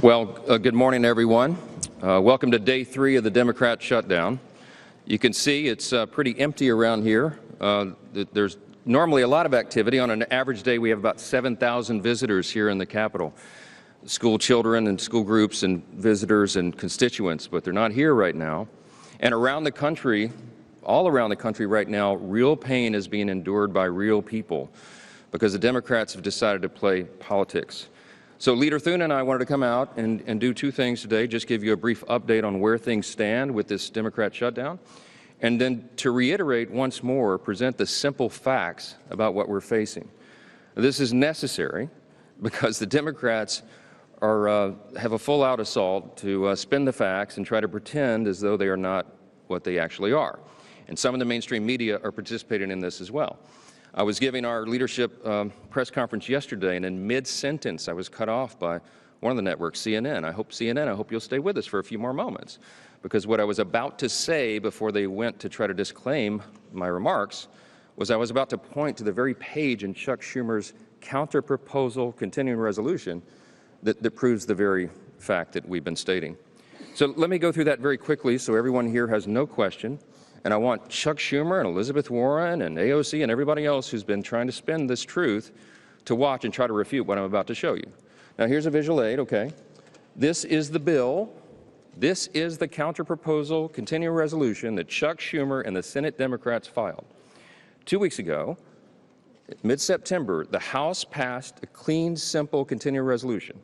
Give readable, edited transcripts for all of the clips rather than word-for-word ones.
Well, good morning, everyone. Welcome to day 3 of the Democrat shutdown. You can see it's pretty empty around here. There's normally a lot of activity. On an average day, we have about 7,000 visitors here in the Capitol. School children and school groups and visitors and constituents, but they're not here right now. And around the country, all around the country right now, real pain is being endured by real people because the Democrats have decided to play politics. So Leader Thune and I wanted to come out and do 2 things today, just give you a brief update on where things stand with this Democrat shutdown, and then to reiterate once more, present the simple facts about what we're facing. This is necessary because the Democrats have a full-out assault to spin the facts and try to pretend as though they are not what they actually are. And some of the mainstream media are participating in this as well. I was giving our leadership press conference yesterday, and in mid-sentence, I was cut off by one of the networks, CNN. I hope you'll stay with us for a few more moments, because what I was about to say before they went to try to disclaim my remarks was I was about to point to the very page in Chuck Schumer's counter-proposal continuing resolution that proves the very fact that we've been stating. So let me go through that very quickly so everyone here has no question. And I want Chuck Schumer and Elizabeth Warren and AOC and everybody else who's been trying to spin this truth to watch and try to refute what I'm about to show you. Now, here's a visual aid, okay? This is the bill. This is the counter-proposal continuing resolution that Chuck Schumer and the Senate Democrats filed. 2 weeks ago, mid-September, the House passed a clean, simple continuing resolution.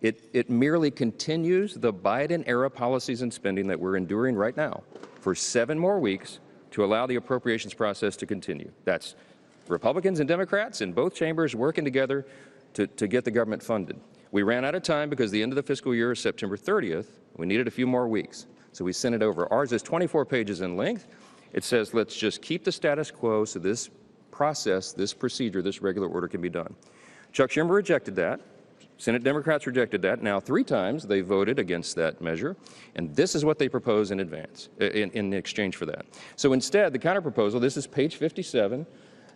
It merely continues the Biden-era policies and spending that we're enduring right now for 7 more weeks to allow the appropriations process to continue. That's Republicans and Democrats in both chambers working together to get the government funded. We ran out of time because the end of the fiscal year is September 30th. We needed a few more weeks, so we sent it over. Ours is 24 pages in length. It says let's just keep the status quo so this process, this procedure, this regular order can be done. Chuck Schumer rejected that. Senate Democrats rejected that. Now 3 times they voted against that measure, and this is what they propose in advance, in exchange for that. So instead, the counterproposal, this is page 57.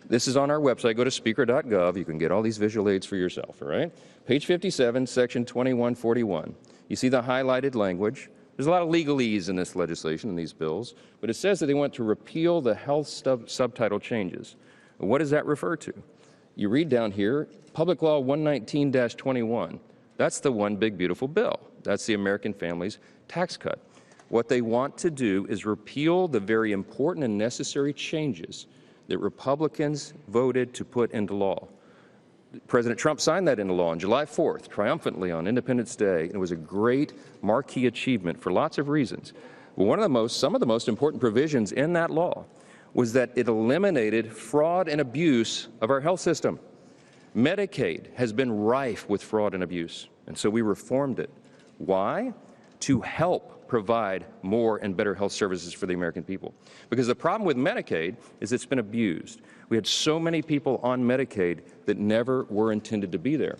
This is on our website. Go to speaker.gov. You can get all these visual aids for yourself, all right? Page 57, section 2141. You see the highlighted language. There's a lot of legalese in this legislation, in these bills, but it says that they want to repeal the health subtitle changes. What does that refer to? You read down here, Public Law 119-21. That's the one big beautiful bill. That's the American Families Tax Cut. What they want to do is repeal the very important and necessary changes that Republicans voted to put into law. President Trump signed that into law on July 4th, triumphantly on Independence Day. It was a great marquee achievement for lots of reasons. But some of the most important provisions in that law was that it eliminated fraud and abuse of our health system. Medicaid has been rife with fraud and abuse, and so we reformed it. Why? To help provide more and better health services for the American people. Because the problem with Medicaid is it's been abused. We had so many people on Medicaid that never were intended to be there.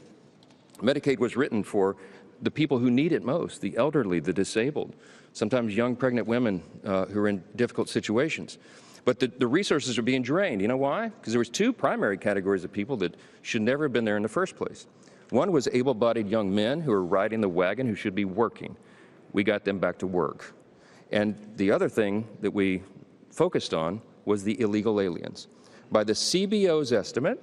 Medicaid was written for the people who need it most, the elderly, the disabled, sometimes young pregnant women who are in difficult situations. But the resources are being drained. You know why? Because there was 2 primary categories of people that should never have been there in the first place. One was able-bodied young men who are riding the wagon who should be working. We got them back to work. And the other thing that we focused on was the illegal aliens. By the CBO's estimate,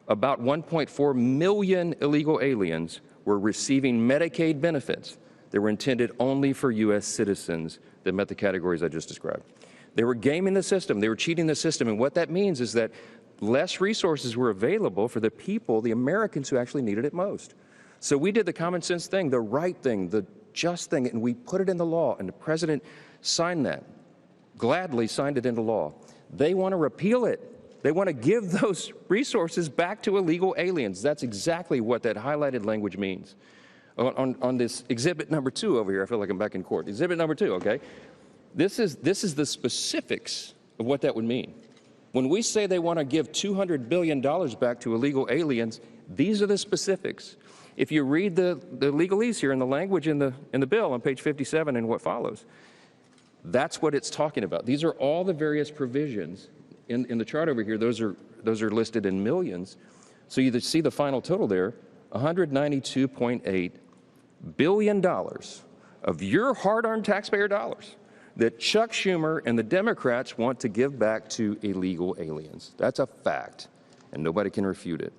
about 1.4 million illegal aliens were receiving Medicaid benefits that were intended only for U.S. citizens that met the categories I just described. They were gaming the system. They were cheating the system. And what that means is that less resources were available for the people, the Americans who actually needed it most. So we did the common sense thing, the right thing, the just thing, and we put it in the law, and the president signed that, gladly signed it into law. They want to repeal it. They want to give those resources back to illegal aliens. That's exactly what that highlighted language means. On this exhibit number 2 over here, I feel like I'm back in court. Exhibit number 2, okay? This is the specifics of what that would mean. When we say they want to give $200 billion back to illegal aliens, these are the specifics. If you read the legalese here in the language in the bill on page 57 and what follows, that's what it's talking about. These are all the various provisions in the chart over here. Those are listed in millions. So you see the final total there, $192.8 billion of your hard-earned taxpayer dollars that Chuck Schumer and the Democrats want to give back to illegal aliens. That's a fact, and nobody can refute it.